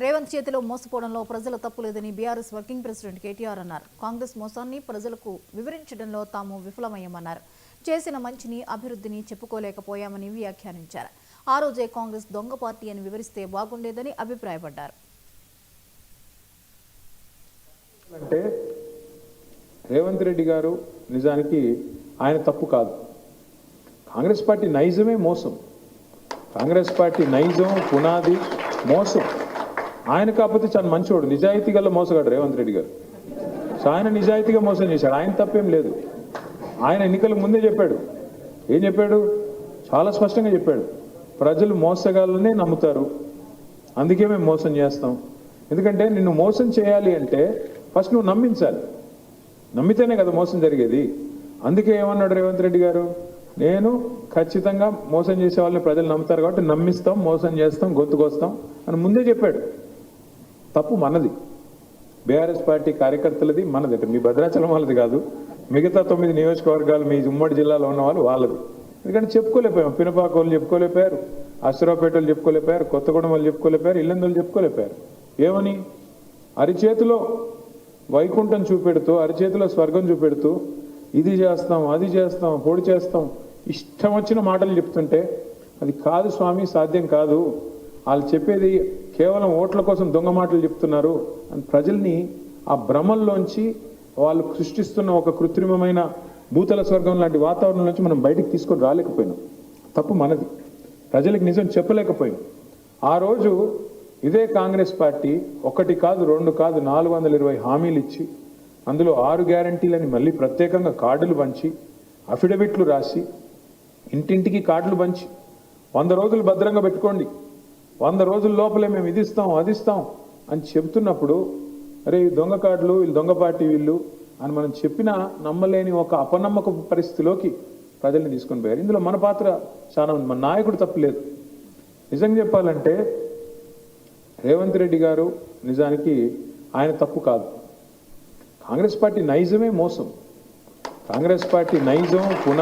రేవంత్ చేతిలో మోసపోవడంలో ప్రజల తప్పు లేదని బీఆర్ఎస్ వర్కింగ్ ప్రెసిడెంట్ కేటీఆర్ అన్నారు. కాంగ్రెస్ మోసాన్ని ప్రజలకు వివరించడంలో తాము విఫలమయ్యామన్నారు. చేసిన మంచిని అభివృద్ధిని చెప్పుకోలేకపోయామని వ్యాఖ్యానించారు. ఆ రోజే కాంగ్రెస్ దొంగ పార్టీ అని వివరిస్తే బాగుండేదని అభిప్రాయపడ్డారు. అంటే రేవంత్ రెడ్డి గారు నిజానికి ఆయన తప్పు కాదు. కాంగ్రెస్ పార్టీ నైజమే మోసం. కాంగ్రెస్ పార్టీ నైజం పునాది మోసం. ఆయన కాకపోతే చాలా మంచివాడు, నిజాయితీ గల మోసగాడు రేవంత్ రెడ్డి గారు. సో ఆయన నిజాయితీగా మోసం చేశాడు. ఆయన తప్పేం లేదు. ఆయన ఎన్నికలకు ముందే చెప్పాడు. ఏం చెప్పాడు? చాలా స్పష్టంగా చెప్పాడు, ప్రజలు మోసగాళ్ళనే నమ్ముతారు, అందుకే మేము మోసం చేస్తాం. ఎందుకంటే నిన్ను మోసం చేయాలి అంటే ఫస్ట్ నువ్వు నమ్మించాలి, నమ్మితేనే కదా మోసం జరిగేది. అందుకే ఏమన్నాడు రేవంత్ రెడ్డి గారు, నేను ఖచ్చితంగా మోసం చేసే వాళ్ళని ప్రజలు నమ్ముతారు కాబట్టి నమ్మిస్తాం, మోసం చేస్తాం, గొంతుకొస్తాం అని ముందే చెప్పాడు. తప్పు మనది, బీఆర్ఎస్ పార్టీ కార్యకర్తలది, మనది. మీ భద్రాచలం వాళ్ళది కాదు, మిగతా 9 నియోజకవర్గాలు మీ ఉమ్మడి జిల్లాలో ఉన్న వాళ్ళు వాళ్ళది. ఎందుకంటే చెప్పుకోలేకపోయాం. పినపాక వాళ్ళు చెప్పుకోలేకపోయారు, అశ్వరావుపేట వాళ్ళు చెప్పుకోలేకపోయారు, కొత్తగూడెం వాళ్ళు చెప్పుకోలేకపోయారు, ఇల్లందులు చెప్పుకోలేకపోయారు. ఏమని? అరిచేతిలో వైకుంఠం చూపెడుతూ, అరిచేతిలో స్వర్గం చూపెడుతూ ఇది చేస్తాం, అది చేస్తాం, పొడి చేస్తాం, ఇష్టం వచ్చిన మాటలు చెప్తుంటే అది కాదు స్వామి, సాధ్యం కాదు, వాళ్ళు చెప్పేది కేవలం ఓట్ల కోసం దొంగ మాటలు చెప్తున్నారు అని ప్రజల్ని ఆ భ్రమల్లోంచి వాళ్ళు సృష్టిస్తున్న ఒక కృత్రిమమైన భూతల స్వర్గం లాంటి వాతావరణం నుంచి మనం బయటికి తీసుకొని రాలేకపోయినాం. తప్పు మనది. ప్రజలకు నిజం చెప్పలేకపోయాం. ఆ రోజు ఇదే కాంగ్రెస్ పార్టీ 1 కాదు 2 కాదు 420 హామీలు ఇచ్చి, అందులో 6 గ్యారంటీలని మళ్ళీ ప్రత్యేకంగా కార్డులు పంచి, అఫిడవిట్లు రాసి, ఇంటింటికి కార్డులు పంచి 100 రోజులు భద్రంగా పెట్టుకోండి, 100 రోజుల లోపలే మేము ఇది ఇస్తాం, అది ఇస్తాం అని చెప్తున్నప్పుడు, అరే ఈ దొంగ కార్డులు, వీళ్ళు దొంగ పార్టీ వీళ్ళు అని మనం చెప్పినా నమ్మలేని ఒక అపనమ్మక పరిస్థితిలోకి ప్రజల్ని తీసుకొని పోయారు. ఇందులో మన పాత్ర చాలా ఉంది, మన నాయకుడు తప్పులేదు. నిజంగా చెప్పాలంటే రేవంత్ రెడ్డి గారు నిజానికి ఆయన తప్పు కాదు. కాంగ్రెస్ పార్టీ నైజమే మోసం. కాంగ్రెస్ పార్టీ నైజం పునా